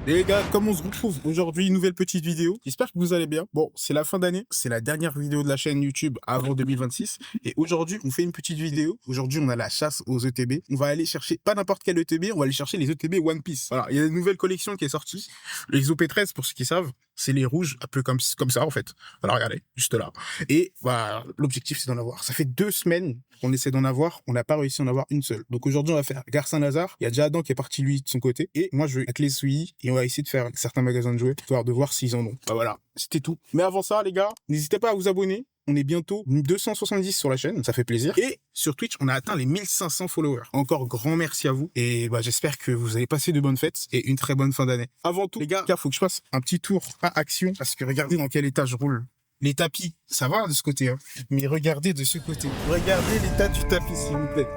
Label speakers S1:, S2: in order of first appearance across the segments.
S1: Et les gars, comme on se retrouve aujourd'hui, une nouvelle petite vidéo. J'espère que vous allez bien. Bon, c'est la fin d'année. C'est la dernière vidéo de la chaîne YouTube avant 2026. Et aujourd'hui, on fait une petite vidéo. Aujourd'hui, on a la chasse aux ETB. On va aller chercher pas n'importe quel ETB, on va aller chercher les ETB One Piece. Voilà, il y a une nouvelle collection qui est sortie. Les OP13, pour ceux qui savent, c'est les rouges, un peu comme ça, en fait. Voilà, regardez, juste là. Et voilà, l'objectif, c'est d'en avoir. Ça fait 2 semaines qu'on essaie d'en avoir. On n'a pas réussi à en avoir une seule. Donc aujourd'hui, on va faire Gare Saint-Lazare. Il y a déjà Adam qui est parti, lui, de son côté. Et moi, je vais avec les Souilly. Et on va essayer de faire certains magasins de jouets, histoire de voir s'ils en ont. Bah voilà, c'était tout. Mais avant ça, les gars, n'hésitez pas à vous abonner. On est bientôt 270 sur la chaîne, ça fait plaisir. Et sur Twitch, on a atteint les 1500 followers. Encore grand merci à vous. Et bah, j'espère que vous allez passer de bonnes fêtes et une très bonne fin d'année. Avant tout, les gars, il faut que je fasse un petit tour à Action. Parce que regardez dans quel état je roule. Les tapis, ça va de ce côté, hein. Mais regardez de ce côté. Regardez l'état du tapis, s'il vous plaît.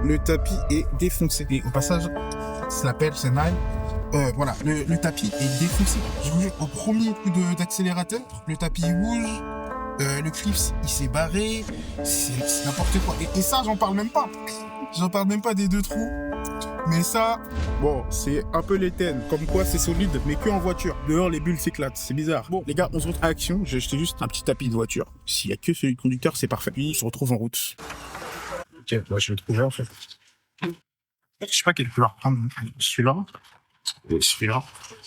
S1: Le tapis est défoncé. Et au passage, ça s'appelle, c'est Nile. Voilà, le tapis est défoncé. Je vous jure, au premier coup d'accélérateur, le tapis bouge. Le clips, il s'est barré. C'est n'importe quoi. Et ça, j'en parle même pas. J'en parle même pas des deux trous. Mais ça, bon, c'est un peu l'éthène. Comme quoi, c'est solide, mais que en voiture. Dehors, les bulles s'éclatent. C'est bizarre. Bon, les gars, on se retrouve à Action. J'ai acheté juste un petit tapis de voiture. S'il y a que celui de conducteur, c'est parfait. Puis, on se retrouve en route. Ok, moi, je vais le trouver, en fait. Je sais pas quelle couleur prendre. Celui-là. Et celui-là.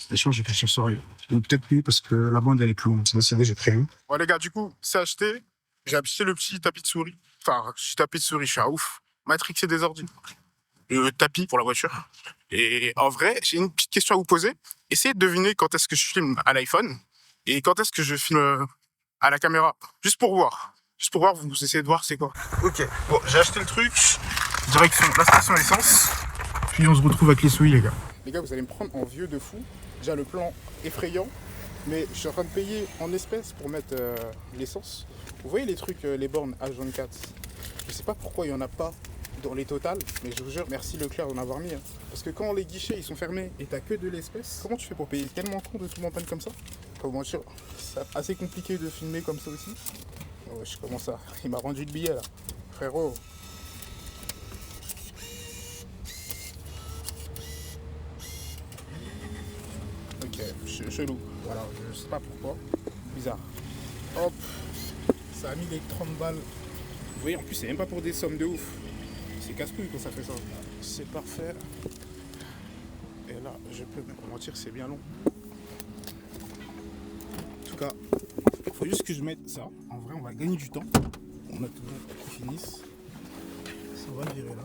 S1: Attention, j'ai fait sur soirée. Peut-être plus parce que la bande elle est plus longue. C'est j'ai prévu. Bon les gars, du coup, c'est acheté. J'ai acheté le petit tapis de souris. Enfin, petit tapis de souris, je suis à ouf. Matrixé des ordi. Le tapis pour la voiture. Et en vrai, j'ai une petite question à vous poser. Essayez de deviner quand est-ce que je filme à l'iPhone et quand est-ce que je filme à la caméra. Juste pour voir. Juste pour voir, vous essayez de voir c'est quoi. Ok, bon, j'ai acheté le truc. Direction la station essence. Puis on se retrouve avec les souilles, les gars. Les gars, vous allez me prendre en vieux de fou. Déjà, le plan effrayant. Mais je suis en train de payer en espèces pour mettre l'essence. Vous voyez les trucs, les bornes H24. Je sais pas pourquoi il n'y en a pas dans les totales. Mais je vous jure, merci Leclerc d'en avoir mis. Hein. Parce que quand les guichets ils sont fermés et t'as que de l'espèce, comment tu fais pour payer tellement con de tout mon panne comme ça? Comment dire, c'est assez compliqué de filmer comme ça aussi. Ouais, je commence à... Il m'a rendu le billet là. Frérot. Ok, chelou. Voilà, je sais pas pourquoi. Bizarre. Hop, ça a mis les 30 balles. Vous voyez, en plus, c'est même pas pour des sommes de ouf. C'est casse-couille quand ça fait ça. C'est parfait. Et là, je peux me mentir, c'est bien long. En tout cas, il faut juste que je mette ça. En vrai, on va gagner du temps. On attend qu'ils finissent. Ça va virer là.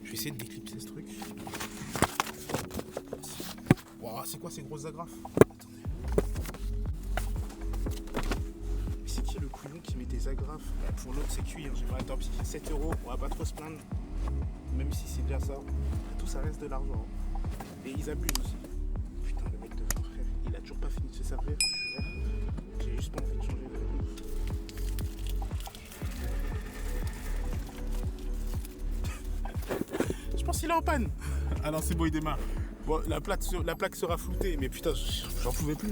S1: Je vais essayer de déclipser ce truc. Waouh, c'est quoi ces grosses agrafes? Attendez. Mais c'est qui le couillon qui met des agrafes? Pour l'autre, c'est cuir. J'ai pas, tant pis. 7 €, on va pas trop se plaindre. Même si c'est déjà ça. Tout ça reste de l'argent. Et ils abusent aussi. Putain, le mec de mon frère, il a toujours pas fini de se servir. J'ai juste pas envie de changer de. Je pense qu'il est en panne. Ah non, c'est bon, il démarre. Bon, la plaque sera floutée, mais putain, j'en pouvais plus.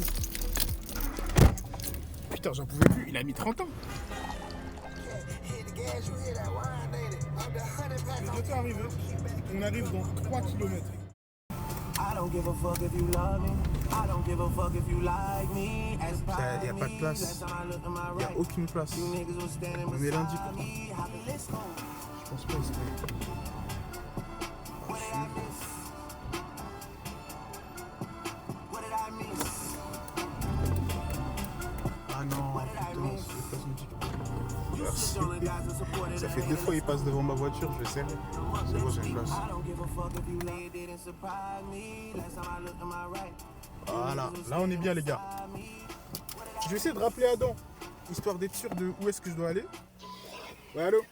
S1: Putain, j'en pouvais plus. Il a mis 30 ans. Bientôt arrivé. On arrive dans 3 km. Il n'y a pas de place. Il n'y a aucune place. On est lundi pourtant. Je pense pas ici. Ah non, putain, c'est pas son petit. Merci. Ça fait 2 fois qu'il passe devant ma voiture, je vais serrer. C'est bon, j'ai une place. Voilà, là on est bien les gars. Je vais essayer de rappeler Adam, histoire d'être sûr de où est-ce que je dois aller. Ouais, allô?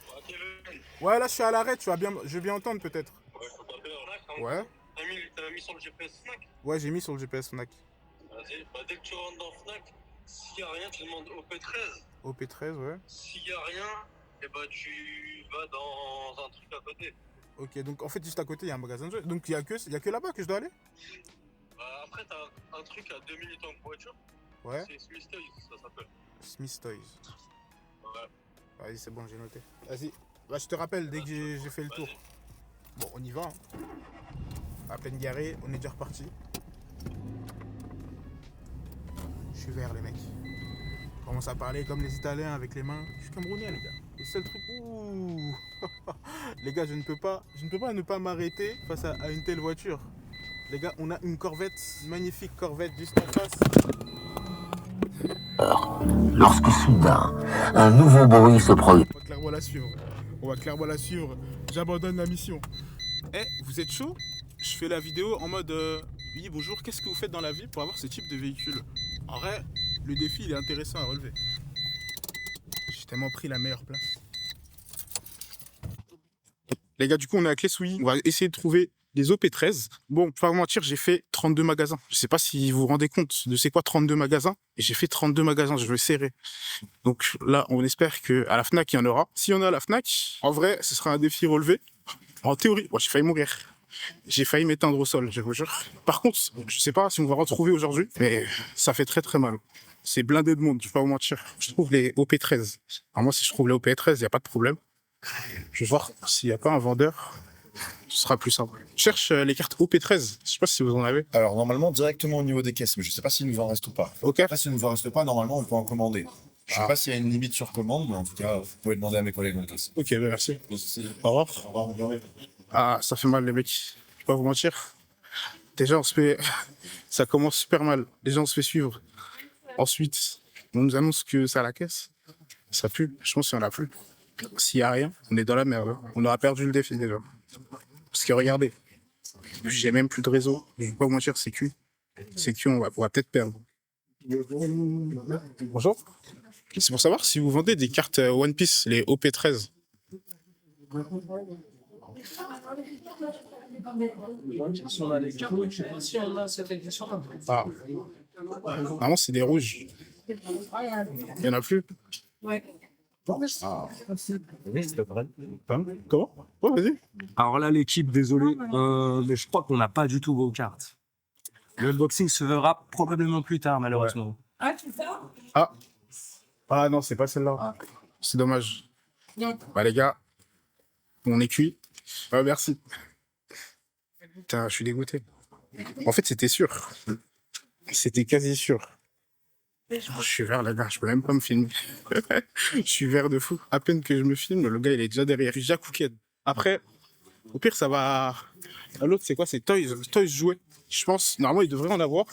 S1: Ouais, là je suis à l'arrêt, je vais bien entendre peut-être. Ouais.
S2: T'as mis sur le GPS Fnac?
S1: Ouais, j'ai mis sur le GPS Fnac.
S2: Vas-y, bah dès que tu rentres dans Fnac, s'il y a rien, tu demandes OP13.
S1: OP13, ouais.
S2: S'il y a rien, et bah tu vas dans un truc à côté.
S1: Ok, donc en fait juste à côté il y a un magasin de jeux. Donc il y a que là-bas que je dois aller?
S2: Bah après t'as un truc à 2 minutes en voiture.
S1: Ouais.
S2: C'est Smith Toys, ça s'appelle.
S1: Smith Toys.
S2: Ouais.
S1: Vas-y, c'est bon, j'ai noté. Vas-y. Bah, je te rappelle dès que j'ai fait le tour. Bon, on y va. Hein. À peine garé, on est déjà reparti. Je suis vert, les mecs. Je commence à parler comme les Italiens avec les mains. Je suis camerounais, les gars. Les seuls trucs. Ouh. Les gars, je ne peux pas ne pas m'arrêter face à une telle voiture. Les gars, on a une Corvette, une magnifique Corvette juste en face.
S3: Lorsque soudain, un nouveau bruit se produit.
S1: On va clairement la suivre. On va clairement la suivre. J'abandonne la mission. Eh, vous êtes chaud? Je fais la vidéo en mode oui, bonjour, qu'est-ce que vous faites dans la vie pour avoir ce type de véhicule? En vrai, le défi il est intéressant à relever. J'ai tellement pris la meilleure place. Les gars, du coup, on est à Clé-Souilly. On va essayer de trouver des OP13. Bon, pour pas vous mentir, j'ai fait 32 magasins. Je sais pas si vous vous rendez compte de c'est quoi 32 magasins. Et j'ai fait 32 magasins, je vais serrer. Donc là, on espère qu'à la Fnac, il y en aura. S'il y en a à la Fnac, en vrai, ce sera un défi relevé. En théorie, moi, j'ai failli mourir. J'ai failli m'éteindre au sol, je vous jure. Par contre, je sais pas si on va retrouver aujourd'hui, mais ça fait très très mal. C'est blindé de monde, je vais pas vous mentir. Je trouve les OP13. Alors moi, si je trouve les OP13, il n'y a pas de problème. Je vais voir s'il n'y a pas un vendeur. Ce sera plus simple. Je cherche les cartes OP13. Je sais pas si vous en avez.
S4: Alors, normalement, directement au niveau des caisses, mais je sais pas s'il nous en reste ou pas.
S1: Ok.
S4: Après, s'il nous en reste pas, normalement, on peut en commander. Je sais
S1: Ah.
S4: pas s'il y a une limite sur commande, mais en tout cas, vous pouvez demander à mes collègues en caisse.
S1: Ok, ben merci. Au revoir. Ah, ça fait mal, les mecs. Je vais pas vous mentir. Déjà, on se fait... ça commence super mal. Déjà, on se fait suivre. Ensuite, on nous annonce que c'est à la caisse. Ça pue. Je pense qu'il n'y en a plus. S'il n'y a rien, on est dans la merde. On aura perdu le défi déjà. Parce que regardez, j'ai même plus de réseau. Je vais pas vous mentir, c'est cuit. C'est cuit, on va peut-être perdre. Bonjour. C'est pour savoir si vous vendez des cartes One Piece, les OP13. Ah. Normalement, c'est des rouges. Il n'y en a plus.
S5: Ouais.
S1: Ah. Comment? Ouais, vas-y.
S6: Alors là, l'équipe, désolé, mais je crois qu'on n'a pas du tout vos cartes. Le unboxing se verra probablement plus tard, malheureusement.
S5: Ah, tu fais ça?
S1: Ah. Ah non, c'est pas celle-là. C'est dommage.
S5: Non.
S1: Bah les gars, on est cuit. Merci. Putain, je suis dégoûté. En fait, c'était sûr. C'était quasi sûr. Je suis vert, les gars, je peux même pas me filmer. Je suis vert de fou. À peine que je me filme, le gars, il est déjà derrière. Je suis déjà cooked. Après, au pire, ça va... L'autre, c'est quoi? C'est Toys. Toys jouet. Je pense, normalement, il devrait en avoir.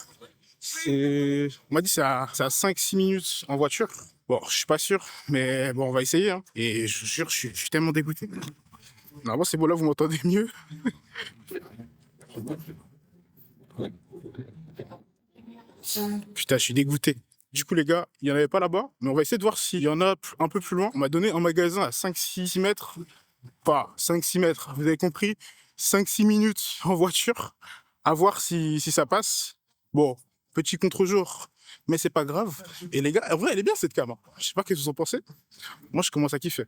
S1: On m'a dit c'est à 5-6 minutes en voiture. Bon, je suis pas sûr, mais bon, on va essayer. Hein. Et je vous jure, je suis tellement dégoûté. Normalement, c'est bon, là, vous m'entendez mieux. Putain, je suis dégoûté. Du coup, les gars, il n'y en avait pas là-bas, mais on va essayer de voir s'il y en a un peu plus loin. On m'a donné un magasin à 5-6 mètres. Pas 5-6 mètres, vous avez compris. 5-6 minutes en voiture, à voir si ça passe. Bon, petit contre-jour, mais c'est pas grave. Et les gars, en vrai, elle est bien cette cam. Hein. Je sais pas ce que vous en pensez. Moi, je commence à kiffer.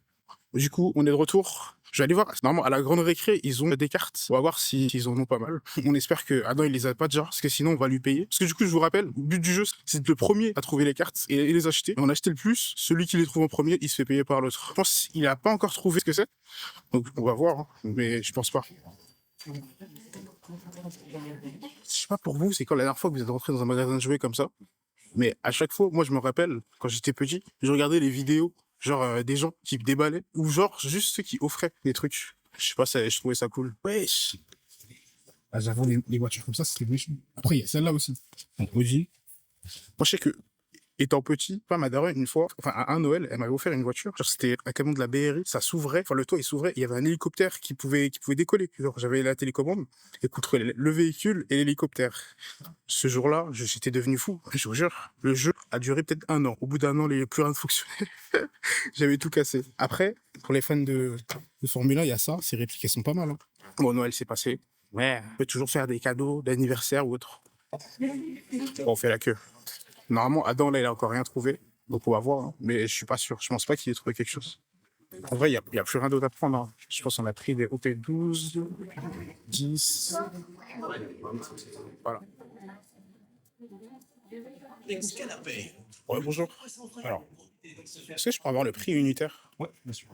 S1: Du coup, on est de retour. Je vais aller voir. Normalement, à la grande récré, ils ont des cartes. On va voir s'ils en ont pas mal. On espère que Adam, il les a pas déjà, parce que sinon, on va lui payer. Parce que du coup, je vous rappelle, le but du jeu, c'est d'être le premier à trouver les cartes et les acheter. Et on a acheté le plus. Celui qui les trouve en premier, il se fait payer par l'autre. Je pense qu'il a pas encore trouvé ce que c'est. Donc, on va voir. Hein. Mais je pense pas. Je sais pas pour vous, c'est quand la dernière fois que vous êtes rentré dans un magasin de jouets comme ça. Mais à chaque fois, moi, je me rappelle, quand j'étais petit, je regardais les vidéos, genre des gens qui déballaient, ou genre juste ceux qui offraient des trucs. Je sais pas, je trouvais ça cool. Wesh. Ah, j'avoue, les voitures comme ça, c'était méchant. Après, il y a celle-là aussi. Donc, Audi. Moi, je sais que, étant petit, ma daronne, une fois, enfin, à un Noël, elle m'avait offert une voiture. Genre, c'était un camion de la BRI. Ça s'ouvrait. Enfin, le toit, il s'ouvrait. Il y avait un hélicoptère qui pouvait décoller. Genre, j'avais la télécommande. Et contre le véhicule et l'hélicoptère. Ce jour-là, j'étais devenu fou. Je vous jure. Le jeu a duré peut-être 1 an. Au bout d'1 an, il n'y avait plus rien de fonctionnait. J'avais tout cassé. Après, pour les fans de Formule 1, il y a ça. Ces répliques, elles sont pas mal. Hein. Bon, Noël, c'est passé. Ouais. On peut toujours faire des cadeaux d'anniversaire ou autre. Bon, on fait la queue. Normalement, Adam, là, il a encore rien trouvé. Donc, on va voir. Hein. Mais je suis pas sûr. Je pense pas qu'il ait trouvé quelque chose. En vrai, il n'y a plus rien d'autre à prendre. Hein. Je pense qu'on a pris des OP12, 10. Voilà. Ouais, bonjour. Alors, est-ce que je peux avoir le prix unitaire?
S7: Ouais, bien sûr.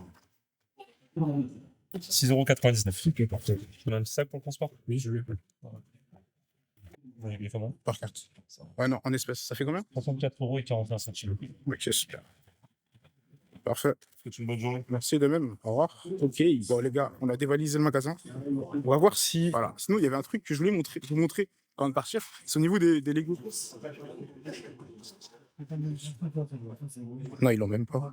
S7: 6,99 €. Ok, parfait. On a un petit sac pour le transport?
S1: Oui, je vais.
S5: Ouais, mais comment?
S1: Par carte. Ouais, non, en espèces. Ça fait combien?
S5: 34,41 €.
S1: Ok, super. Parfait.
S5: C'est une bonne journée.
S1: Merci de même. Au revoir. Ok, bon les gars, on a dévalisé le magasin. On va voir si... Voilà. Sinon, il y avait un truc que je voulais vous montrer avant de partir. C'est au niveau des Lego. Non, ils l'ont même pas.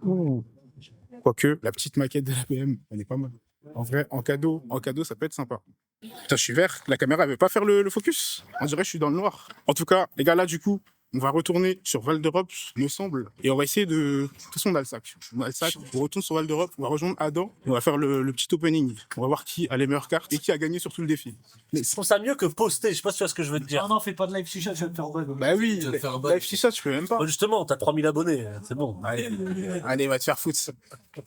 S1: Quoique, la petite maquette de la BM, elle est pas mal. En vrai, en cadeau, ça peut être sympa. Putain, je suis vert. La caméra, elle veut pas faire le focus. On dirait que je suis dans le noir. En tout cas, les gars, là, du coup, on va retourner sur Val d'Europe, il me semble, et on va essayer de... De toute façon, on a le sac. On retourne sur Val d'Europe, on va rejoindre Adam, et on va faire le petit opening. On va voir qui a les meilleures cartes et qui a gagné sur tout le défi.
S7: Mais je trouve ça mieux que poster, je sais pas si tu vois ce que je veux te dire.
S8: Non, fais pas de live chicha, je vais te faire bug.
S1: Bah oui, live ça, tu peux même pas.
S7: Bah justement, t'as 3000 abonnés, c'est bon.
S1: Allez, va te faire foutre.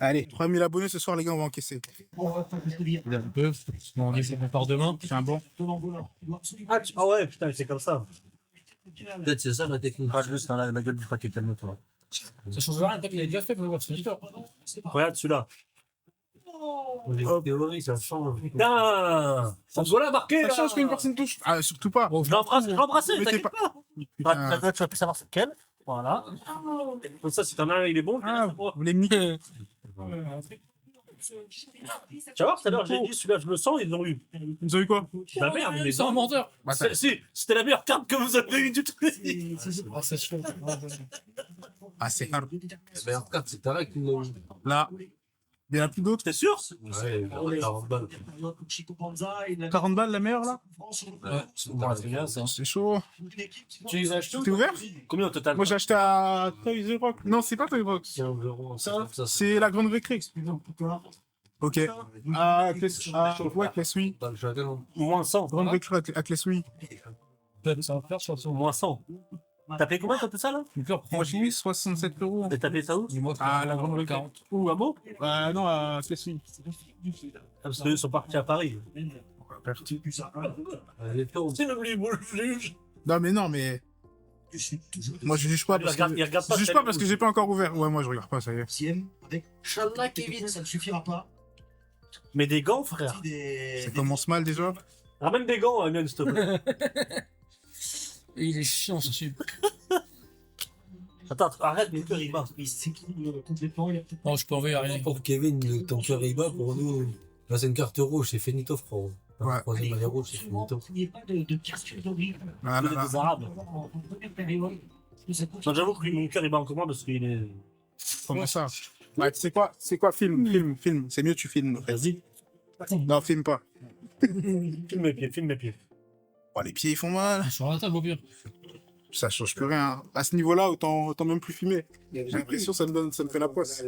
S1: Allez, 3000 abonnés ce soir, les gars, on va encaisser.
S5: Un peu. On dit qu'on part demain.
S1: C'est un bon.
S7: Ah ouais, putain, c'est comme ça.
S8: Peut-être c'est ça la technique.
S7: Ah, juste dans la gueule du paquet, calme-toi.
S5: Ça change rien, peut-être qu'il a déjà fait, mais c'est différent.
S7: Regarde celui-là.
S8: Les théories, ça change.
S7: Putain, ça se voit là marqué
S1: Ça
S7: là.
S1: change qu'une personne touche. Ah, surtout pas.
S7: Je l'ai embrassé,
S1: Mettez
S7: t'inquiète
S1: pas.
S7: pas.
S1: Putain.
S7: Là, tu vas plus savoir c'est lequel. Voilà. Comme ça, si t'en as un, il est bon.
S1: Ah, vous voulez me niquer.
S7: Tu vas voir, tout à l'heure, j'ai dit celui-là, je le sens, ils l'ont eu.
S1: Vous avez eu quoi?
S7: La merde, mais
S5: C'est un menteur.
S7: Si, c'était la meilleure carte que vous avez eue du tout.
S1: Ah, c'est hard.
S8: La meilleure carte, c'est Tarek qui l'a eu.
S1: Là, il y en a plus d'autres.
S7: T'es sûr?
S8: Ouais, 40 balles.
S1: 40 balles la meilleure là?
S8: Ouais, c'est bien ça.
S1: C'est chaud.
S5: Tu les as achetés?
S1: T'es ouvert?
S7: Combien au total?
S1: Moi j'ai acheté à Toys R Us. Non, c'est pas Toys R Us.
S8: 15 €. Ça,
S1: C'est la grande récré. Ok. Ah, ouais, Clessuie.
S8: Dans le chacun.
S7: Moins 100.
S1: Grande récré à Clessuie.
S5: Ça va faire sur son.
S7: Moins 100. T'as payé combien quand tout ça là?
S1: Moi j'ai mis 67 €.
S7: Et t'as payé ça où?
S1: Ah, la grande récré.
S5: 40.
S7: Où, à Meaux?
S1: Non, à Clessuie.
S7: Parce qu'ils sont partis à Paris.
S8: Les taux.
S7: C'est le juge.
S1: Non, mais. Moi je juge pas parce que.
S7: Il regarde pas.
S1: Je juge pas parce que j'ai pas encore ouvert. Ouais, moi je regarde pas, ça y est.
S9: Avec Inch'Allah, Kevin, ça ne suffira pas.
S7: Mais des gants, frère.
S1: Ça commence mal déjà.
S7: Ramène des gants, Amiens, s'il te plaît.
S5: Il est chiant, ce type.
S7: Attends, arrête, mon cœur il bat.
S5: Non, je peux envoyer rien.
S8: Pour Kevin, ton cœur il bat pour nous. Là, c'est une carte rouge, c'est finito, frérot.
S1: Ouais.
S8: Troisième année rouge, c'est finito.
S9: Il n'y a pas de question d'origine.
S1: Ah,
S7: Vous
S1: là,
S7: êtes
S1: là.
S7: des arabes. Non, j'avoue que mon cœur il bat encore moins parce qu'il est.
S1: Comment ça? Ouais, tu sais quoi? C'est quoi? Filme. C'est mieux, tu filmes.
S7: Vas-y.
S1: Non, filme pas.
S7: Filme mes pieds, filme mes pieds.
S1: Oh, les pieds ils font mal.
S5: Sur la table, au pire.
S1: Ça change plus rien. À ce niveau-là, autant même plus filmer. J'ai l'impression que ça me fait la poisse.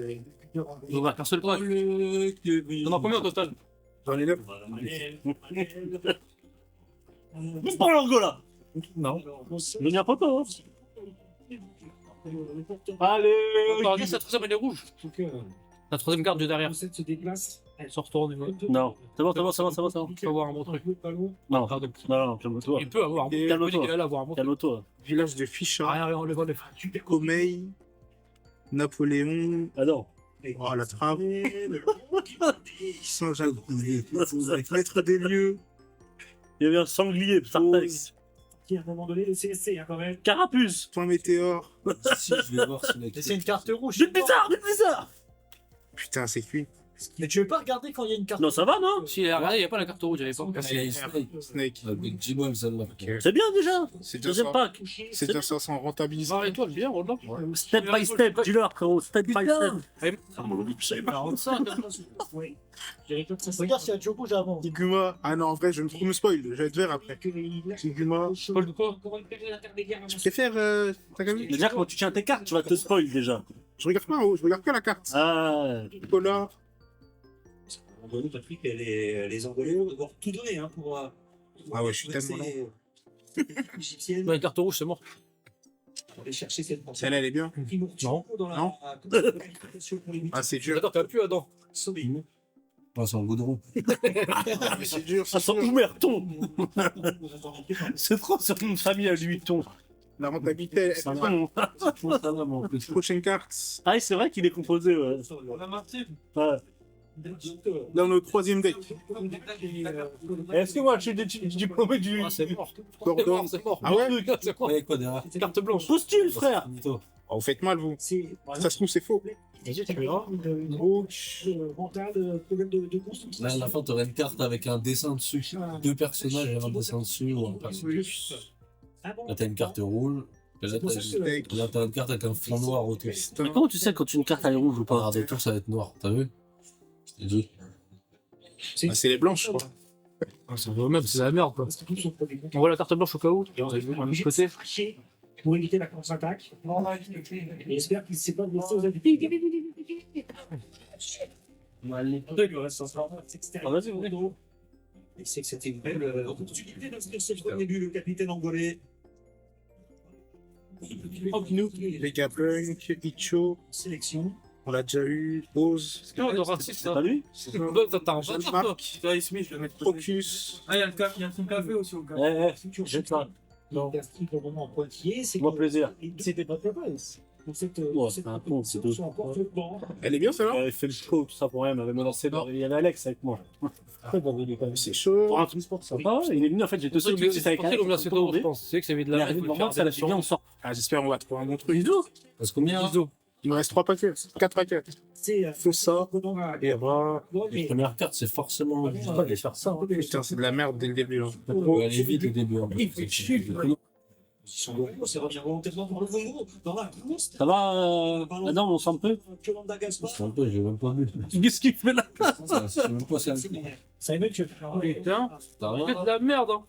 S5: On va faire seul pas. T'en as combien au total?
S1: J'en ai 9.
S7: Prends l'angola. Non. Il y a un poteau. Allez.
S5: Regarde, c'est la troisième, elle est rouge. La troisième carte de derrière. Elle se retourne.
S7: Non. C'est bon.
S5: Il peut avoir un bon truc.
S7: Non, calme-toi.
S5: Il peut avoir un bon truc.
S7: Calme-toi.
S5: Il va avoir un bon truc.
S7: Calme-toi.
S1: Village de Ficha,
S5: Rien, on le
S1: Comeille, Napoléon.
S7: Ah non.
S1: Oh, la trappe. Saint-Jacques. Maître des lieux.
S7: Il y avait un sanglier, Sartex.
S9: À un moment donné, c'est quand même.
S7: Carapuce.
S1: Point météore.
S8: Si, je vais voir si la C'est une carte rouge.
S7: J'ai bizarre.
S1: Putain, c'est cuit.
S8: Mais tu veux pas regarder quand il y a une carte
S7: Non, ça va, non?
S5: Si, regardez, il n'y a pas la carte rouge, j'avais pas.
S8: C'est Snake.
S1: Snake.
S8: Avec Jimon, celle-là.
S7: C'est bien déjà.
S1: C'est déjà
S7: Deuxième
S1: ça.
S7: pack.
S1: C'est déjà ça, sans rentabiliser.
S5: Ah, étoile, bien, Roland.
S7: Step by step, dis-leur, frérot. Step by step.
S8: Regarde s'il y a Joe Rouge avant.
S1: Kiguma. Ah non, en vrai, je vais trop me spoil. Je vais être vert après. Kiguma.
S5: Paul de quoi?
S1: Tu préfères Takami?
S7: Déjà, quand tu tiens tes cartes, tu vas te spoil déjà.
S1: Je regarde pas en haut, je regarde que la carte.
S7: Ah.
S1: Nicolas.
S9: Patrick, les Angolais vont devoir tout donner pour.
S1: Ah ouais, je suis tellement
S9: égyptienne.
S5: Ouais, carte rouge, c'est mort.
S9: Pour aller chercher cette
S1: Celle-là, elle est bien.
S5: Non.
S1: Non. Ah, c'est dur.
S5: D'accord, t'as plus Adam.
S8: Pas sans goudron.
S1: Ah, mais c'est dur,
S7: Ah,
S1: c'est
S7: son
S1: dur.
S7: oumerton. C'est trop sur une famille à lui, ton.
S1: La rentabilité.
S7: C'est un con.
S1: Prochaine carte.
S7: Ah, c'est vrai qu'il est composé, ouais.
S5: On a marqué.
S7: Ouais.
S1: Dans notre troisième deck.
S7: Est-ce que moi, je suis diplômé du.
S5: Ah, c'est mort.
S1: Cordon.
S5: C'est mort.
S1: Ah ouais?
S5: C'est mort.
S8: Ouais, quoi derrière?
S5: Carte blanche.
S7: Postule, frère.
S8: Finito.
S1: Oh, vous faites mal, vous.
S9: C'est
S1: Ça se trouve, c'est faux.
S5: Vas-y, tu verras.
S9: mental, problème de construction.
S8: Là, à la fin, t'aurais une carte avec un dessin dessus. Deux personnages et un dessin dessus ou un personnage. Là, t'as une carte rouge. Et là, t'as une carte avec un fond noir autour.
S7: Mais comment tu sais quand une carte elle est rouge ou pas?
S8: Par détour, ça va être noir. T'as vu? Je t'ai dit.
S1: Ah, c'est les blanches, je crois.
S5: Ah, c'est même, c'est la merde, quoi. On voit la carte blanche au cas où. Et on a vu un autre côté.
S9: Pour éviter la contre-attaque. Et j'espère qu'il ne s'est pas blessé aux habits. Il lui reste un sort.
S7: Ah, vas-y, oui.
S9: Il sait que c'était une belle opportunité d'inscrire ce premier but, le capitaine angolais.
S1: Vegapunk, Icho,
S9: Sélection.
S1: on l'a déjà eu. Pose,
S5: On aura 6,
S7: C'est pas lui?
S5: T'as un
S1: Jeanne
S5: bâtard, toi.
S1: Marc, Focus.
S5: Ah, il y a son café aussi au cas.
S7: Jette ça.
S9: Non. Au moment en pointillé, c'est
S7: Moi, plaisir.
S9: c'était pas très mal. Donc cette
S7: c'est un con, c'est tout.
S9: sont encore peu de banc.
S1: Elle est bien, celle-là?
S7: Il fait le show, tout ça pour rien, mais me lancer dans. Il y avait Alex avec moi.
S1: C'est chaud.
S7: Pour un truc sport sympa, il est venu en fait, j'étais seul, c'est avec Alex.
S5: On c'est trop, je pense. C'est que ça met de
S7: Il est
S5: la
S7: arrivé devant moi, ça l'a fait bien, on sort.
S1: Ah, j'espère on va trouver un bon truc.
S8: Parce combien?
S1: Il me reste 3 paquets, 4 paquets.
S9: C'est
S1: Faut ça. Et voilà.
S8: Les premières cartes, c'est forcément.
S7: Je sais pas, je vais faire ça. Hein.
S1: Putain, c'est de la merde dès le début. Là.
S8: Faut aller vite au début. Hein.
S9: c'est revient volontairement dans le Congo, dans la course.
S7: Ça va, Adam, on sent un peu?
S9: Yolanda Gaspard.
S8: C'est un peu, j'ai même pas vu.
S7: Qu'est-ce qu'il fait là?
S8: Je sais même pas si
S9: Ça émet que.
S5: Putain,
S8: t'as
S5: c'est
S8: rien.
S5: de la merde, hein.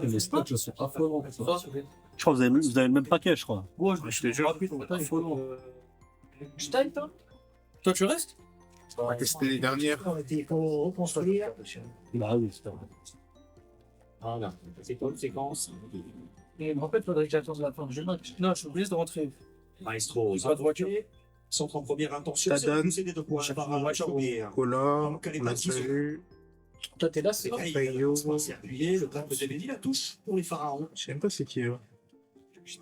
S8: Les stocks, là, sont affolants.
S7: Je crois que vous avez le même paquet, je crois.
S5: Ouais,
S1: Je te jure.
S5: Je t'aille, toi. Toi, tu restes?
S1: On va tester les dernières.
S9: On était pour reconstruire.
S7: Bah oui, c'est vrai.
S9: Voilà, c'est pas une séquence.
S5: Et en fait, faudrait que j'attende la fin du match. Non, je suis obligé de rentrer.
S9: Maestro,
S5: Pas de voiture.
S9: centre en première intention, c'est
S1: Tadane.
S9: de pousser des deux points par un premier.
S1: Cola, on l'a déjà eu.
S5: Toi, t'es là, c'est
S9: C'est
S5: ça?
S1: Payo.
S9: c'est appuyé, le plan de Zemedi, la touche pour les pharaons.
S1: Je sais même pas c'est qui.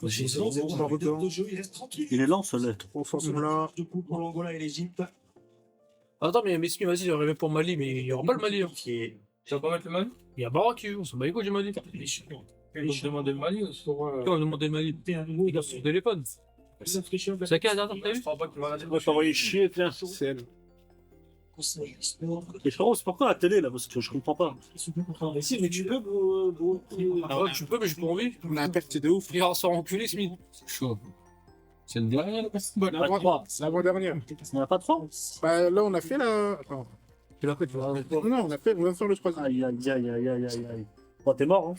S9: J'ai de jeu, il reste tranquille.
S7: Il est lent, ce lait.
S1: Trop fort là.
S9: De coup pour l'Angola et l'Égypte.
S5: Attends, mais Messi, vas-y, il aurait même pour Mali, mais il n'y aura pas le Mali. Hein.
S9: Qui est
S5: Tu vas pas mettre le Mali? Il y a Baraki, on s'en bat les couilles du Mali. On va demander le Mali. On va demander le Mali. Les gars, sur le téléphone. C'est à quelle dernière t'as vu?
S7: Moi, je t'ai envoyé chier, tiens.
S1: C'est elle.
S7: Et frérot, c'est pourquoi la télé là? Parce que je comprends pas.
S9: Si, mais tu peux.
S5: Ah ouais, tu peux, mais j'ai pas envie.
S1: On a un perte de ouf.
S5: Il va se faire enculer, Smith.
S8: C'est chaud. C'est le dernier, là?
S1: C'est l'avant-dernière.
S7: Il n'y en a pas trois?
S1: Bah là, on a fait la. Attends.
S5: Tu l'as fait, tu vois.
S1: Non, on vient de faire le troisième.
S7: Aïe, aïe, aïe, aïe, aïe, aïe, aïe. Bon, t'es mort, hein?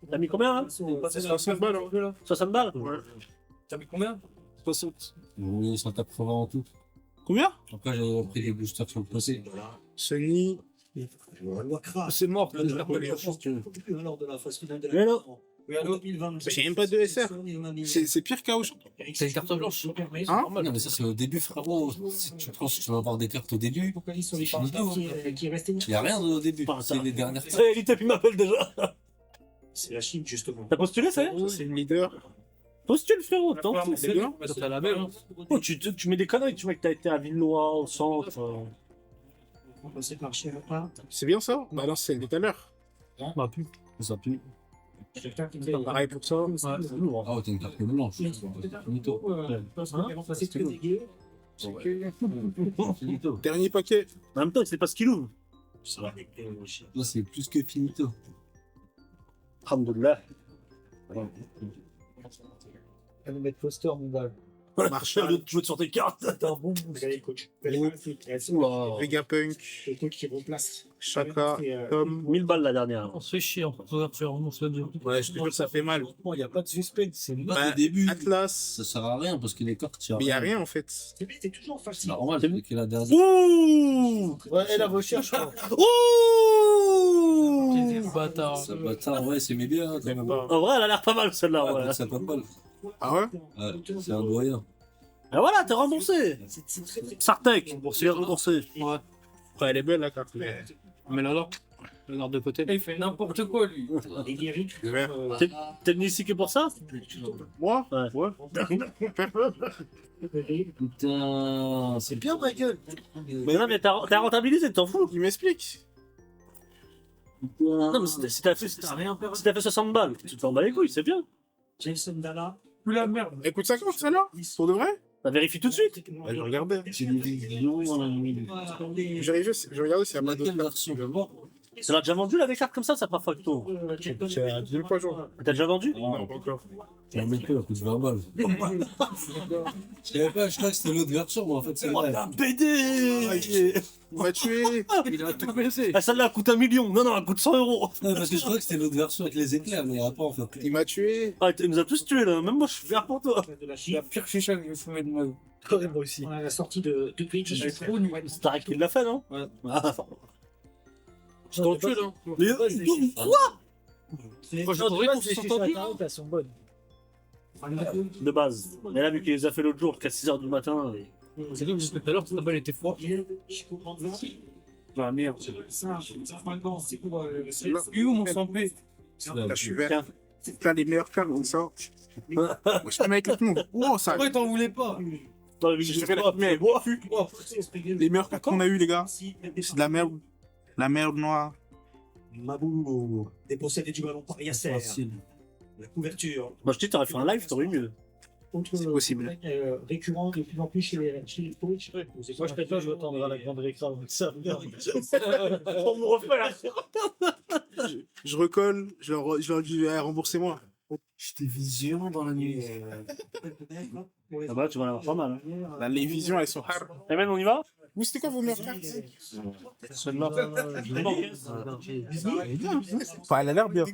S7: T'as mis combien là?
S1: C'est 60 balles. Hein.
S7: 60 balles?
S1: Ouais.
S5: T'as mis combien? 60.
S8: Oui, 180 en tout.
S1: Combien?
S8: Après, j'ai pris des boosters sur le passé.
S1: Sony.
S5: C'est mort.
S9: Lors de la phase finale de
S7: Mais
S9: la
S7: non.
S9: Oui, allô 2022.
S1: J'ai même pas de SR. C'est pire qu'Aouch.
S5: C'est une carte blanche.
S1: Hein?
S8: Non, mais ça, c'est au début, frérot. Si tu penses que tu vas avoir des cartes au début,
S9: Focalise sur les
S8: Finito.
S9: partenaires qui est resté.
S8: il n'y a rien au début.
S7: Pas ça.
S8: C'est les dernières cartes.
S7: C'est l'élite, il m'appelle déjà.
S9: C'est la Chine, justement.
S7: T'as postulé, ça y est?
S1: C'est une leader.
S7: Postule, frérot, tant pis.
S1: C'est bien.
S5: T'as la même.
S7: Oh, tu mets des conneries, tu vois que t'as été à Villenois, au centre.
S9: On va passer par chez Rapin.
S1: C'est bien ça? Bah non, c'est celle de tout à l'heure.
S5: Bah, plus.
S7: Ça pue.
S9: Quelqu'un qui fait.
S1: Pareil pour ça.
S7: C'est lourd.
S8: Ah, ouais, t'as une carte blanche. Finito.
S9: C'est que des gays.
S8: Finito.
S1: Dernier paquet.
S7: En même temps, c'est pas ce qu'il ouvre.
S8: Là, c'est plus que finito.
S7: Alhamdoulilah.
S9: Elle va mettre poster, mon gars.
S1: Marshall.
S7: Tu veux te sur tes cartes?
S9: T'es un bon Regardez, coach.
S7: Oula.
S1: Vegapunk.
S9: Le truc qui remplace.
S1: Chaka. Tom.
S7: 1000 balles la dernière.
S5: On se fait chier en couverture, on se le dit.
S1: Ouais, je te jure, ça fait mal.
S9: Il n'y a pas de suspense. C'est
S8: Bah, au début,
S1: Atlas.
S8: ça sert à rien parce que les cartes,
S1: Mais y a rien en fait.
S9: c'est toujours
S8: C'est
S9: facile.
S8: normal, c'est que la dernière.
S7: Ouh!
S9: Ouais, et la recherche.
S7: Ouh!
S5: Bâtard.
S8: Ça peut être ouais, c'est mes bien. Quand même.
S7: En vrai, elle a l'air pas mal celle-là.
S8: Ouais,
S7: Ouais.
S8: 50 balles.
S1: Ah ouais?
S8: Ouais, c'est un doyen.
S7: Et voilà, t'es remboursé. Sartek, c'est remboursé.
S5: Ouais.
S1: Ouais, elle est belle la carte. Mais...
S5: Mais là, là. Regarde de côté. Il fait n'importe quoi, lui.
S7: T'es venu ici que pour ça?
S1: Moi?
S7: Ouais.
S8: Putain, c'est bien ma gueule.
S7: Mais non, mais t'as rentabilisé, t'en fous.
S1: Il m'explique.
S7: Non, mais si t'as fait 60 balles, tu te fais en bas les couilles, c'est bien.
S9: Jason Dalla.
S5: Plus la merde.
S1: Écoute ça quand ça là? Pour de vrai?
S7: Bah, vérifie tout de suite.
S1: Je regardais.
S8: J'ai des vidéos dans la nuit.
S1: Je regardais s'il y a pas d'autres.
S8: Laquelle version?
S7: Ça l'a déjà vendu la décarte comme ça pas facto.
S1: C'est la deuxième fois jour.
S7: T'as déjà vendu?
S1: Non, pas encore.
S8: J'ai un mec qui coûte 20 balles. Je savais pas, je crois que c'était l'autre version, mais en fait c'est vrai.
S7: Un BD!
S1: On va tuer.
S5: Il a tout baissé.
S7: Ah, celle-là, elle coûte 1 million. Non, elle coûte 100 €.
S8: Non, parce que je crois que c'était l'autre version avec les éclairs, mais après en fait.
S1: Il m'a tué.
S7: Ah, il nous a tous tués là. Même moi, je suis fier pour toi.
S9: De la
S5: La
S9: Chine.
S5: pire chicha que je fumais de ma vie.
S7: Moi aussi.
S9: On a la sortie de Twitch.
S5: Je suis trop nul.
S7: C'est Tarek qui l'a fait, non?
S5: Ouais.
S7: Ah,
S5: Je t'encule, hein.
S7: mais quoi?
S5: Moi, je t'aurais pour 60 ans.
S9: Elles sont bonnes.
S7: De base. Mais là, vu qu'il les a fait l'autre jour, qu'à 6h du matin.
S5: C'est comme je disais tout à l'heure, ta balle était froide.
S7: Ah merde.
S9: C'est pour.
S5: Où mon sang P?
S1: Là, je suis vert. C'est plein des meilleurs cartes, on sort. Moi, je suis avec le monde. Oh, ça.
S5: Pourquoi t'en voulais pas?
S7: Dans le
S1: Je fais la première. Les meilleurs cartes qu'on a eu, les gars. C'est de la merde. La merde noire.
S9: Mabou. Dépossédé du ballon par Yasser.
S8: Facile.
S9: La couverture.
S7: Moi, je dis, t'aurais fait un live, t'aurais eu mieux.
S1: C'est possible.
S9: Récurrent de plus en plus chez les coachs.
S7: Moi, je fais pas, je vais attendre à la grande récré avec ça. On me refait.
S1: Je recolle, je leur dis remboursez-moi.
S8: J'étais vigilant dans la nuit.
S7: Ah bah, tu vas en avoir pas mal. Hein.
S1: Là, les visions, elles sont hard.
S7: Eh ben, on y va?
S1: Vous, c'était quoi vos meilleures cartes?
S7: Celle-là.
S1: Enfin, elle a l'air bien.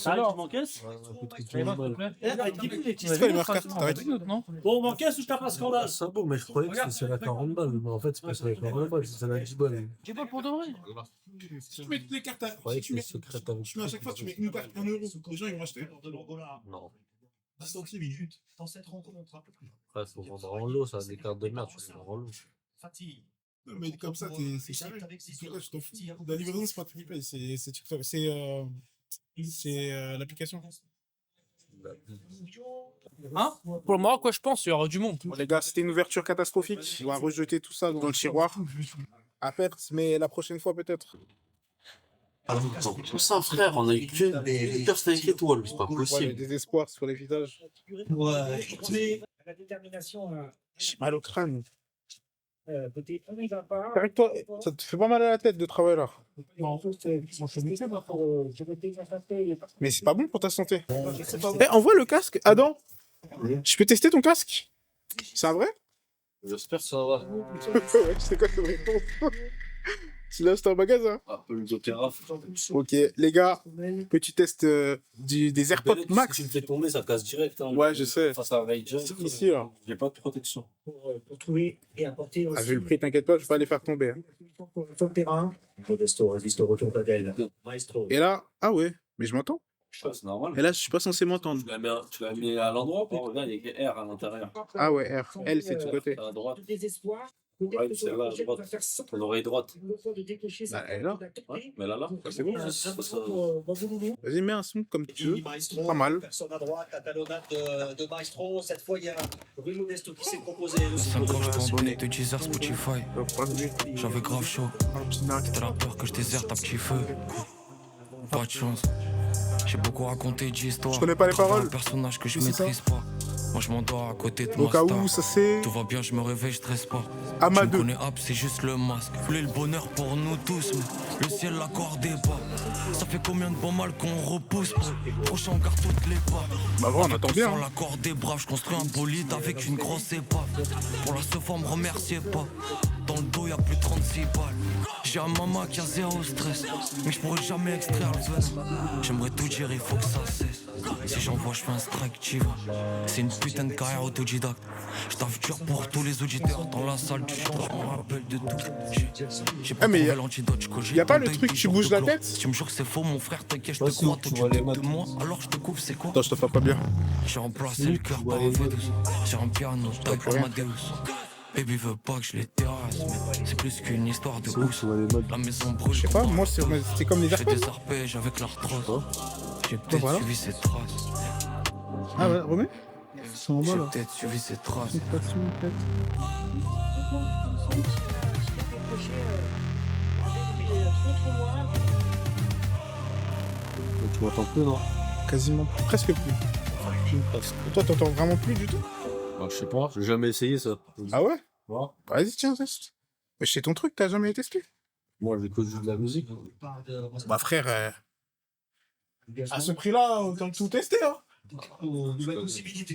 S7: Ah, tu m'encaisses?
S1: C'est quoi les meilleures cartes? T'arrêtes?
S5: Non?
S7: Bon, on m'encaisse ou je tape un scandale?
S8: C'est beau, mais je croyais que c'était à 40 balles. Mais en fait, c'est pas à 40 balles, c'est à 10 balles.
S5: J'ai pas pour de vrai.
S1: Si tu mets toutes les cartes,
S8: Je croyais que les secrets t'avaient.
S1: tu mets à chaque fois, tu mets une carte 1 €. Les gens, ils vont acheter.
S8: Non.
S9: 10 minutes. Dans cette rencontre, un peu plus.
S8: Après, faut vendre en lot, ça, des cartes de merde, tu les vends en lot.
S9: Fatigue.
S1: Non, mais comme ça, c'est carré. Toi, je t'en fous. La livraison, c'est pas toi qui paye, c'est TikTok. C'est l'application.
S5: Hein? Pour le Maroc, quoi, je pense, il y aura du monde.
S1: Bon, les gars, c'était une ouverture catastrophique. On va rejeter tout ça dans le tiroir. À perte, mais la prochaine fois, peut-être.
S8: Tout ça, frère, on a eu que des personnes avec étoiles, c'est pas
S1: Ouais, le
S8: possible.
S1: désespoir sur les visages.
S9: Ouais. La détermination.
S1: J'ai mal au crâne.
S9: Côté, on n'y va pas.
S1: Arrête-toi, ça te fait pas mal à la tête de travailler là. Mais c'est pas bon pour ta santé. Eh, envoie le casque, Adam. Je peux tester ton casque? C'est un vrai?
S8: J'espère que ça va.
S1: Ouais, c'est quoi comme réponse? Tu l'as acheté en magasin?
S8: Apple d'Opéra.
S1: Ok, les gars, petit test des AirPods
S8: Si
S1: Max.
S8: tu me fais tomber, ça casse direct. Hein,
S1: Ouais, je sais.
S8: Face à un Ranger.
S1: C'est ici là.
S8: J'ai pas de protection.
S9: Pour trouver et apporter aussi.
S1: Ah, vu le prix, t'inquiète pas, je vais pas les faire tomber. Hein.
S9: Sur le terrain. Modesto résiste au retour d'Adèle. Maestro.
S1: Et là, ah ouais, mais je m'entends.
S8: Ouais, c'est normal.
S1: Et là, je suis pas censé m'entendre.
S8: Tu l'as mis à l'endroit, pas? Regarde, il y a écrit R à l'intérieur.
S1: Ah ouais, R. L, c'est de ce côté.
S8: À droite.
S9: Désespoir.
S8: Ouais, c'est là, à droite. Ton oreille droite.
S1: Bah, elle est là.
S8: Ouais, mais là.
S1: C'est bon.
S9: bon.
S1: Vas-y, mets un son comme tu veux. Pas mal.
S9: Personne à droite, la talonnade de Maestro. Cette fois, il y a Rui Modesto qui s'est proposé.
S10: 5 ans, j'étais en bonnet de Deezer, Spotify. J'avais grave chaud. T'as la peur que je déserte à petit feu. Pas de chance. J'ai beaucoup raconté d'histoires.
S1: Je connais pas les paroles.
S10: Un personnage que je
S1: C'est ça.
S10: maîtrise pas. Moi je m'endors à côté de
S1: Au
S10: ma
S1: cas
S10: star.
S1: où, ça c'est
S10: Tout va bien, je me réveille, je stresse pas.
S1: Amadou.
S10: Tu me connais, c'est juste le masque. Voulez le bonheur pour nous tous, mais le ciel l'accordait pas. Ça fait combien de bons mal qu'on repousse pas. Prochain, on garde toutes les pas.
S1: Bah bon, on attend bien.
S10: Sans l'accord des braves, je construis un bolide avec une grosse épave. Pour la seule fois, me remerciez pas. Dans le dos, y'a plus de 36 balles. J'ai un maman qui a zéro stress, mais je pourrais jamais extraire le venin. J'aimerais tout dire, il faut que ça cesse. Si j'envoie, je fais un strike, tu vas. C'est une putain de carrière autodidacte. Je taffe dur pour tous les auditeurs dans la salle du jour. Je me rappelle de tout. J'ai pas
S1: mais
S10: trouvé l'antidote, je cogite.
S1: y a pas
S10: ton
S1: le
S10: deuil,
S1: truc,
S10: puis
S1: tu
S10: jour
S1: bouges
S10: de
S1: la
S10: gloire.
S1: tête?
S10: Tu me jures que c'est faux, mon frère, t'inquiète, je te
S8: Vas-y,
S10: crois.
S8: tu
S10: Toi, tu
S8: vois les
S10: doutes de
S8: maths.
S10: moi, alors je te couvre, c'est quoi?
S1: Attends, je te fais pas bien.
S10: J'ai remplacé le cœur par un V12 sur un piano, taille Amadeus. Baby veut pas que je les terrasse, mais c'est plus qu'une histoire de housse. La maison brûle.
S1: Je sais pas, moi c'était comme les
S10: J'ai
S1: AirPods.
S10: des arpèges avec l'arthrose. J'ai peut-être
S1: voilà.
S10: suivi ses traces.
S1: Ah ouais, remets. C'est en bas
S10: J'ai
S1: là.
S10: peut-être suivi ses traces.
S6: Tu m'entends plus, non?
S1: Quasiment, presque plus. Toi, t'entends vraiment plus du tout?
S6: Je sais pas, j'ai jamais essayé ça.
S1: Ah ouais?
S6: Ouais.
S1: Vas-y, tiens, teste. Mais c'est ton truc, t'as jamais testé?
S6: Moi, j'écoute juste de la musique.
S1: Bah frère, à ce prix-là, autant tout tester, hein.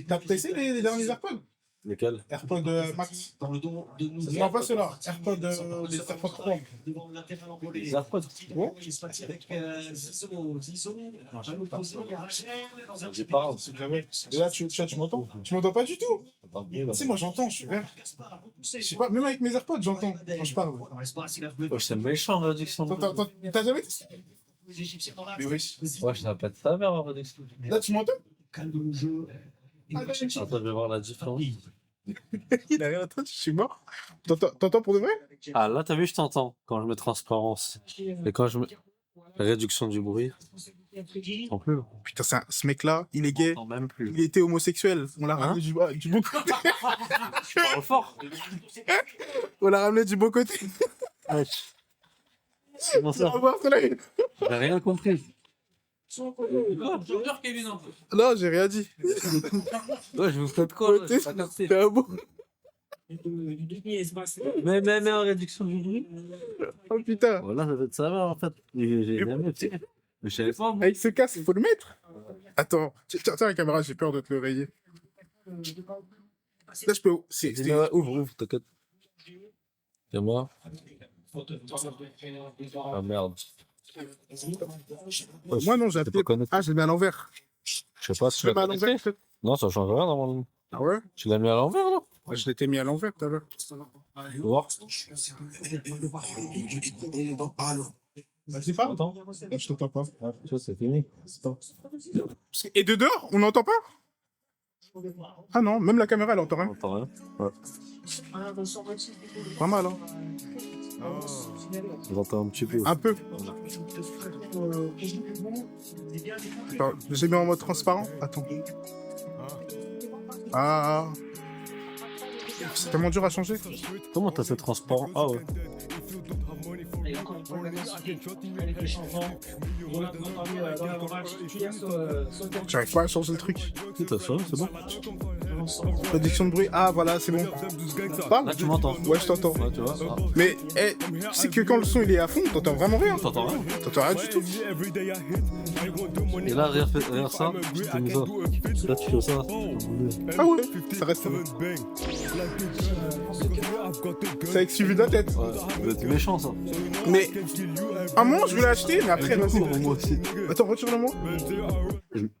S1: T'as testé les derniers AirPods?
S6: Lesquels?
S1: AirPods Max. Non, pas ceux-là. AirPods, les AirPods Pro.
S6: Les AirPods?
S1: Ouais.
S6: J'ai pas.
S1: Et là, tu m'entends? Tu m'entends pas du tout? Tu sais, moi j'entends, je suis vert. Je sais pas, même avec mes AirPods, j'entends quand je parle.
S6: Oh, c'est méchant, la réduction.
S1: T'as jamais testé? Mais oui.
S6: Ouais, je pas de ça, mais en réduction.
S1: Là, tu m'entends?
S6: Attends, je vais voir la différence.
S1: Il a rien entendu, je suis mort. T'entends pour de vrai?
S6: Ah, là, t'as vu, je t'entends quand je mets transparence. Et quand je mets réduction du bruit. En plus.
S1: Putain, ce mec-là, il est gay.
S6: Même plus.
S1: Il était homosexuel. On l'a ramené du bon côté.
S6: Parle fort.
S1: On l'a ramené du bon côté.
S6: Comment ça? J'ai rien compris.
S1: Non, j'ai rien dit.
S6: Ouais, je vous fais de quoi?
S1: T'es un bon.
S6: Mais en réduction du bruit.
S1: Oh putain.
S6: Voilà, ça doit être ça, en fait. J'ai jamais fait. Mais je savais pas.
S1: Avec ce casque, il faut le mettre. Attends, tiens la caméra, j'ai peur de te le rayer. Là, je peux.
S6: Ouvre, t'inquiète. C'est moi. Ah merde.
S1: Moi, non, j'ai appelé. Ah, je l'ai mis à l'envers.
S6: Je sais pas si
S1: Je l'ai mis à l'envers, peut-être.
S6: Non, ça change rien normalement.
S1: Ah ouais?
S6: Tu l'as mis à l'envers là?
S1: Ouais, je l'étais mis à l'envers tout à l'heure.
S6: Faut voir.
S1: Vas-y, parle. Attends. Je t'entends pas.
S6: Ça, c'est fini.
S1: Et de dehors, on n'entend pas? Ah non, même la caméra, elle entend rien.
S6: On entend rien. Ouais.
S1: Pas mal, hein.
S6: J'entends un petit peu.
S1: Un peu. Attends, j'ai mis en mode transparent. Attends. Ah. C'est tellement dur à changer.
S6: Comment t'as fait transparent? Ah ouais.
S1: J'arrive pas à changer le truc.
S6: Si, t'as ça, c'est bon.
S1: Réduction de bruit. Ah voilà, c'est bon. Parle.
S6: Là, tu m'entends.
S1: Ouais, je t'entends.
S6: Ouais, tu vois. Ah.
S1: Mais c'est que quand le son il est à fond, t'entends vraiment rien.
S6: T'entends rien.
S1: T'entends rien du tout.
S6: Et là, regarde ça. T'as mis ça. Là, tu fais ça.
S1: Ah ouais, ça reste. C'est avec suivi de la tête.
S6: Ouais, ça doit être méchant ça.
S1: Mais un moment je voulais l'acheter, mais après non.
S6: Moi aussi.
S1: Attends, retire-le-moi.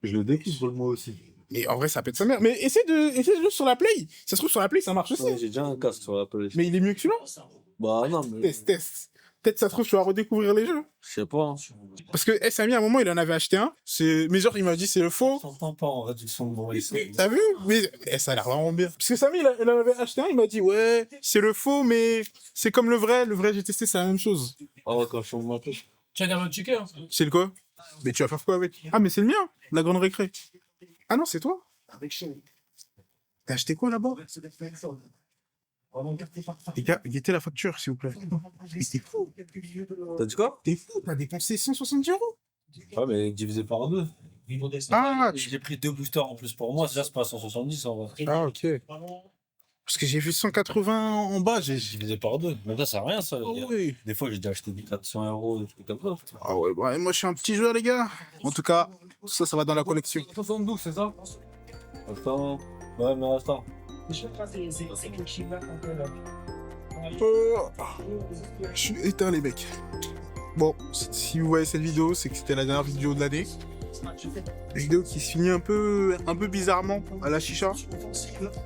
S6: Je le découvre moi aussi.
S1: Et en vrai, ça pète sa mère. Mais essaie de jouer sur la Play. Ça se trouve sur la Play, ça marche aussi.
S6: Ouais, j'ai déjà un casque sur la Play.
S1: Mais il est mieux que celui-là.
S6: Bah non, mais.
S1: Test. Peut-être ça se trouve, tu vas redécouvrir les jeux.
S6: Je sais pas. Hein.
S1: Parce que Samy, à un moment, il en avait acheté un. Mais genre, il m'a dit, c'est le faux.
S6: Je t'entends pas en réduction de bruit.
S1: T'as vu? Mais ça a l'air vraiment bien. Parce que Samy, il en avait acheté un, il m'a dit, ouais, c'est le faux, mais c'est comme le vrai. Le vrai, j'ai testé, c'est la même chose.
S6: Ah ouais, quand je change ma peu.
S5: Tu as un checker, hein.
S1: C'est le quoi? Mais tu vas faire quoi avec? Ah, mais c'est le mien, la grande récré. Ah non, c'est toi? T'as acheté quoi là-bas? Les gars, guettez la facture, s'il vous plaît. Mais t'es fou.
S6: T'as dit quoi?
S1: T'es fou, t'as dépensé 170 €.
S6: Ouais, mais divisé par deux.
S1: Ah,
S6: J'ai pris 2 boosters en plus pour moi. Déjà, c'est pas 170 en vrai.
S1: Ah, ok. Parce que j'ai vu 180 en bas, j'ai.
S6: Divisé par deux. Mais ça sert à rien ça.
S1: Ah oui.
S6: Des fois, j'ai déjà acheté des 400 €, des trucs comme ça.
S1: Ah ouais, bah, moi je suis un petit joueur, les gars. En tout cas, ça va dans la collection.
S5: 72, c'est ça?
S6: Attends. Ouais, mais attends.
S1: Je suis éteint, les mecs. Bon, si vous voyez cette vidéo, c'est que c'était la dernière vidéo de l'année. Une vidéo qui se finit un peu bizarrement à la chicha.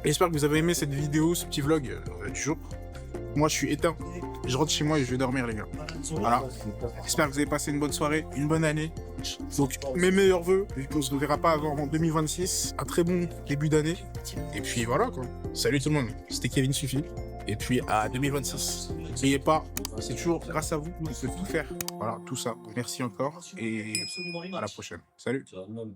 S1: J'espère que vous avez aimé cette vidéo, ce petit vlog du jour. Moi, je suis éteint. Je rentre chez moi et je vais dormir, les gars. Voilà. J'espère que vous avez passé une bonne soirée, une bonne année. Donc, mes meilleurs vœux, vu qu'on se reverra pas avant 2026. Un très bon début d'année. Et puis voilà, quoi. Salut tout le monde. C'était Kevin Suffit. Et puis à 2026. N'oubliez pas, c'est toujours grâce à vous qu'on peut tout faire. Voilà, tout ça. Merci encore et à la prochaine. Salut.
S8: Ça va de même.